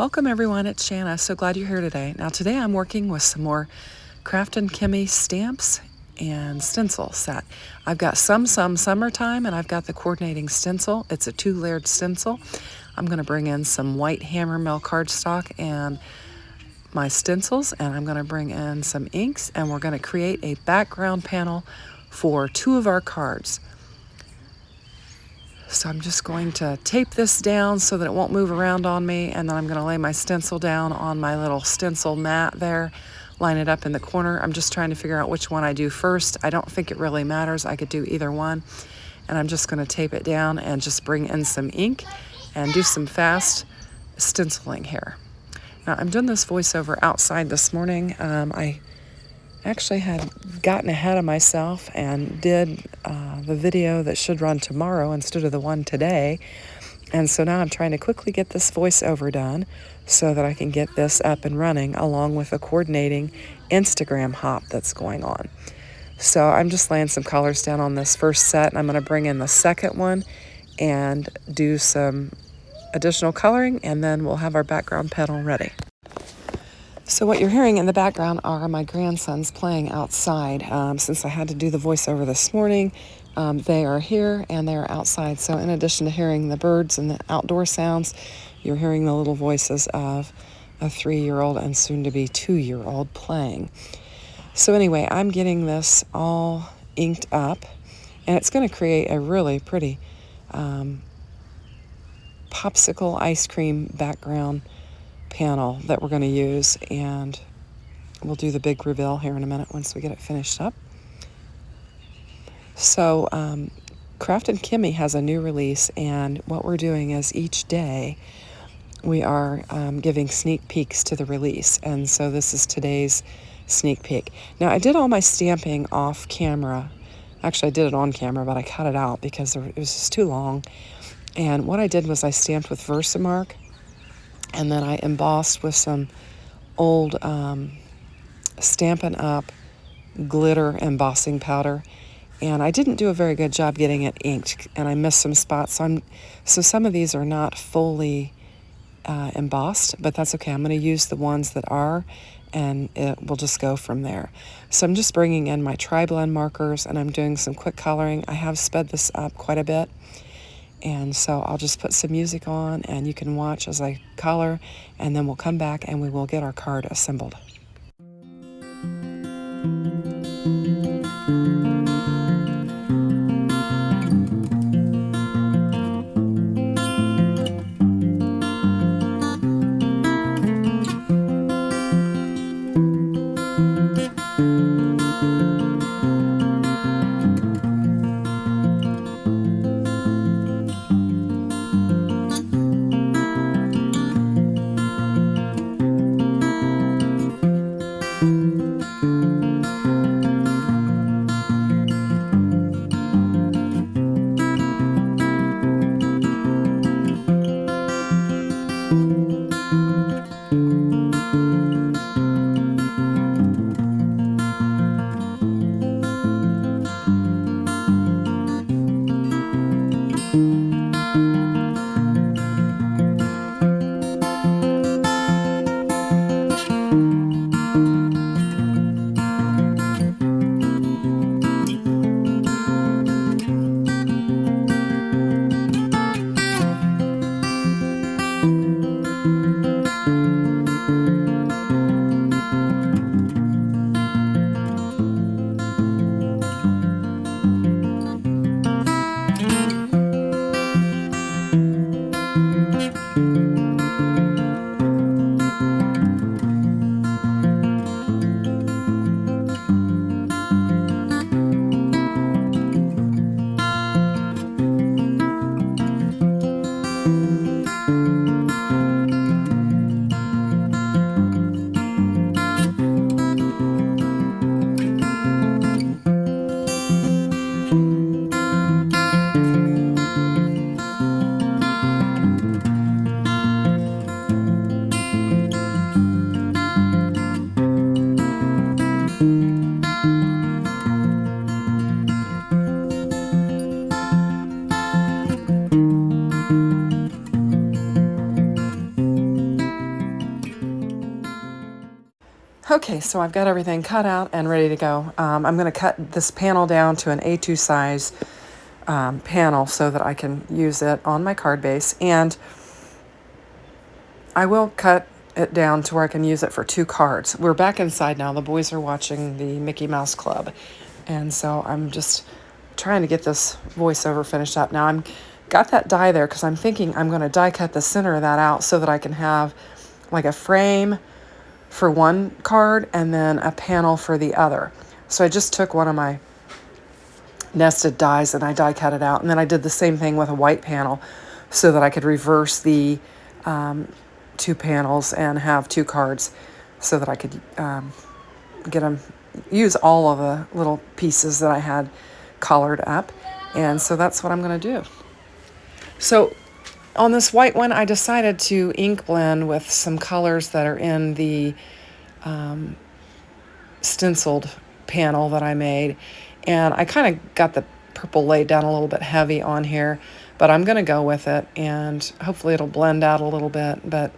Welcome everyone, it's Shanna. So glad you're here today. Now today I'm working with some more Kraftin Kimmies Stamps and stencil set. I've got some summertime and I've got the coordinating stencil. It's a 2-layered stencil. I'm going to bring in some white hammer mill cardstock and my stencils, and I'm going to bring in some inks, and we're going to create a background panel for 2 of our cards. So I'm just going to tape this down so that it won't move around on me, and then I'm going to lay my stencil down on my little stencil mat there, line it up in the corner. I'm just trying to figure out which one I do first. I don't think it really matters. I could do either one. And I'm just going to tape it down and just bring in some ink and do some fast stenciling here. Now I'm doing this voiceover outside this morning. I actually had gotten ahead of myself and did the video that should run tomorrow instead of the one today. And so now I'm trying to quickly get this voiceover done so that I can get this up and running along with a coordinating Instagram hop that's going on. So I'm just laying some colors down on this first set, and I'm going to bring in the second one and do some additional coloring, and then we'll have our background panel ready. So what you're hearing in the background are my grandsons playing outside. Since I had to do the voiceover this morning, they are here and they're outside. So in addition to hearing the birds and the outdoor sounds, you're hearing the little voices of a 3-year-old and soon to be 2-year-old playing. So anyway, I'm getting this all inked up, and it's going to create a really pretty popsicle ice cream background panel that we're going to use, and we'll do the big reveal here in a minute once we get it finished up. So Kraftin Kimmy has a new release, and what we're doing is each day we are giving sneak peeks to the release, and so this is today's sneak peek. Now I did all my stamping off camera. Actually I did it on camera, but I cut it out because it was just too long. And what I did was I stamped with Versamark, and then I embossed with some old Stampin' Up! Glitter embossing powder. And I didn't do a very good job getting it inked, and I missed some spots. So some of these are not fully embossed, but that's okay. I'm going to use the ones that are, and it will just go from there. So I'm just bringing in my tri-blend markers, and I'm doing some quick coloring. I have sped this up quite a bit. And so I'll just put some music on, and you can watch as I color, and then we'll come back and we will get our card assembled. Okay, so I've got everything cut out and ready to go. I'm going to cut this panel down to an A2 size panel so that I can use it on my card base. And I will cut it down to where I can use it for 2 cards. We're back inside now. The boys are watching the Mickey Mouse Club. And so I'm just trying to get this voiceover finished up. Now I'm got that die there because I'm thinking I'm going to die cut the center of that out so that I can have like a frame for one card and then a panel for the other. So I just took one of my nested dies and I die cut it out. And then I did the same thing with a white panel so that I could reverse the 2 panels and have 2 cards so that I could use all of the little pieces that I had colored up. And so that's what I'm going to do. So on this white one, I decided to ink blend with some colors that are in the stenciled panel that I made. And I kind of got the purple laid down a little bit heavy on here, but I'm going to go with it, and hopefully it'll blend out a little bit. But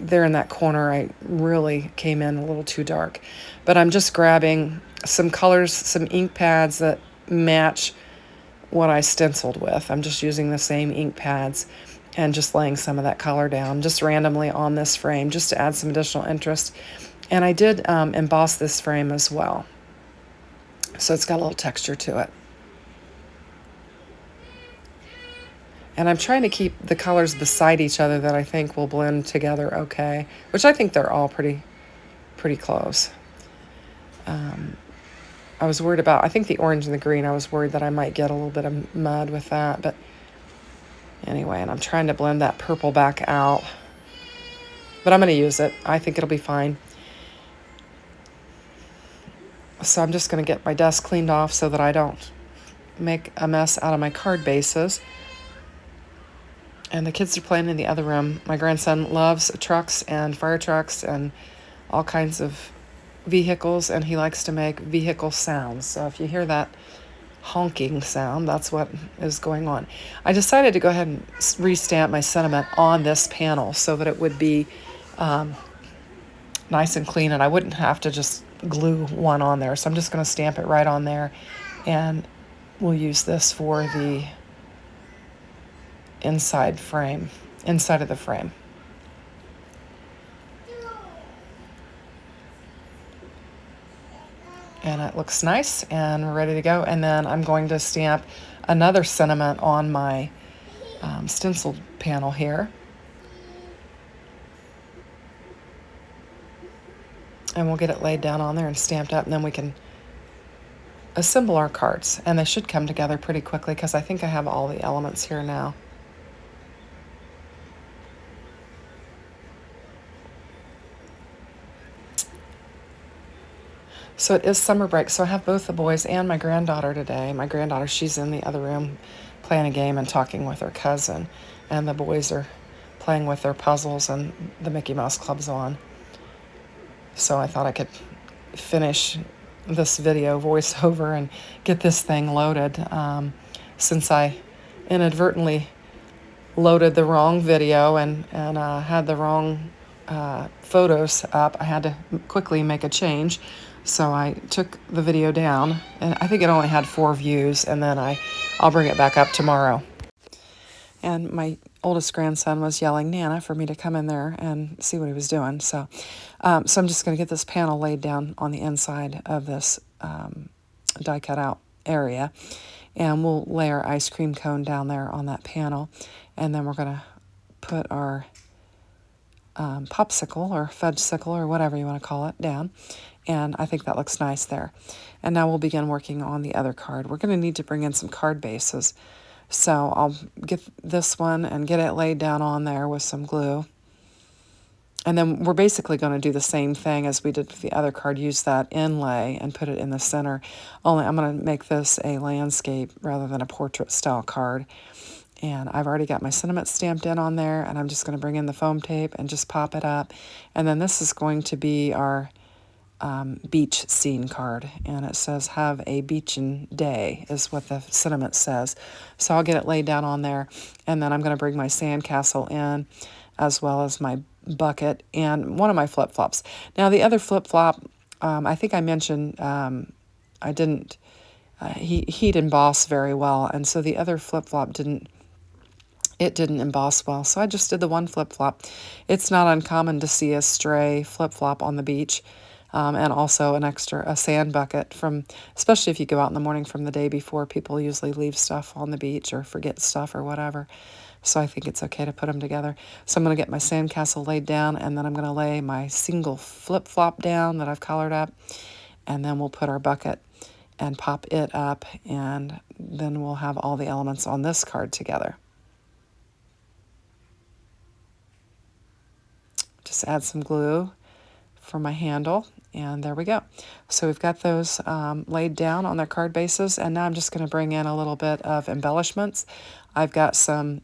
there in that corner, I really came in a little too dark. But I'm just grabbing some colors, some ink pads that match what I stenciled with. I'm just using the same ink pads and just laying some of that color down just randomly on this frame just to add some additional interest. And I did emboss this frame as well, so it's got a little texture to it. And I'm trying to keep the colors beside each other that I think will blend together okay, which I think they're all pretty close. I was worried about, I think the orange and the green, I was worried that I might get a little bit of mud with that, but anyway, and I'm trying to blend that purple back out. But I'm going to use it. I think it'll be fine. So I'm just going to get my desk cleaned off so that I don't make a mess out of my card bases. And the kids are playing in the other room. My grandson loves trucks and fire trucks and all kinds of vehicles, and he likes to make vehicle sounds. So if you hear that honking sound, that's what is going on. I decided to go ahead and restamp my sentiment on this panel so that it would be nice and clean, and I wouldn't have to just glue one on there. So I'm just going to stamp it right on there, and we'll use this for the inside of the frame. And it looks nice, and we're ready to go. And then I'm going to stamp another sentiment on my stenciled panel here. And we'll get it laid down on there and stamped up, and then we can assemble our cards. And they should come together pretty quickly because I think I have all the elements here now. So it is summer break, so I have both the boys and my granddaughter today. My granddaughter, she's in the other room playing a game and talking with her cousin, and the boys are playing with their puzzles, and the Mickey Mouse Club's on. So I thought I could finish this video voiceover and get this thing loaded. Since I inadvertently loaded the wrong video and had the wrong photos up, I had to quickly make a change. So I took the video down, and I think it only had 4 views, and then I'll bring it back up tomorrow. And my oldest grandson was yelling Nana for me to come in there and see what he was doing. So I'm just going to get this panel laid down on the inside of this die cut out area, and we'll lay our ice cream cone down there on that panel, and then we're going to put our popsicle or fudgesicle or whatever you want to call it down. And I think that looks nice there. And now we'll begin working on the other card. We're going to need to bring in some card bases. So I'll get this one and get it laid down on there with some glue. And then we're basically going to do the same thing as we did with the other card. Use that inlay and put it in the center. Only I'm going to make this a landscape rather than a portrait style card. And I've already got my sentiment stamped in on there, and I'm just going to bring in the foam tape and just pop it up. And then this is going to be our beach scene card, and it says have a beachin' day is what the sentiment says. So I'll get it laid down on there, and then I'm going to bring my sandcastle in as well as my bucket and one of my flip-flops. Now the other flip-flop, I think I mentioned I didn't, he'd emboss very well, and so the other flip-flop didn't emboss well, so I just did the one flip-flop. It's not uncommon to see a stray flip-flop on the beach, and also a sand bucket from, especially if you go out in the morning from the day before, people usually leave stuff on the beach or forget stuff or whatever. So I think it's okay to put them together. So I'm going to get my sandcastle laid down, and then I'm going to lay my single flip-flop down that I've colored up, and then we'll put our bucket and pop it up, and then we'll have all the elements on this card together. Just add some glue for my handle, and there we go. So we've got those laid down on their card bases, and now I'm just going to bring in a little bit of embellishments. I've got some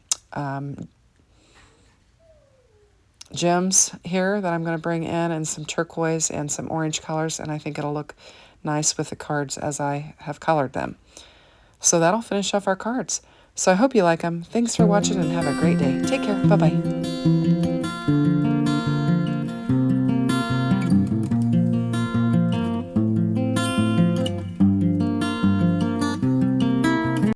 gems here that I'm going to bring in, and some turquoise and some orange colors, and I think it'll look nice with the cards as I have colored them. So that'll finish off our cards. So I hope you like them. Thanks for watching and have a great day. Take care. Bye-bye.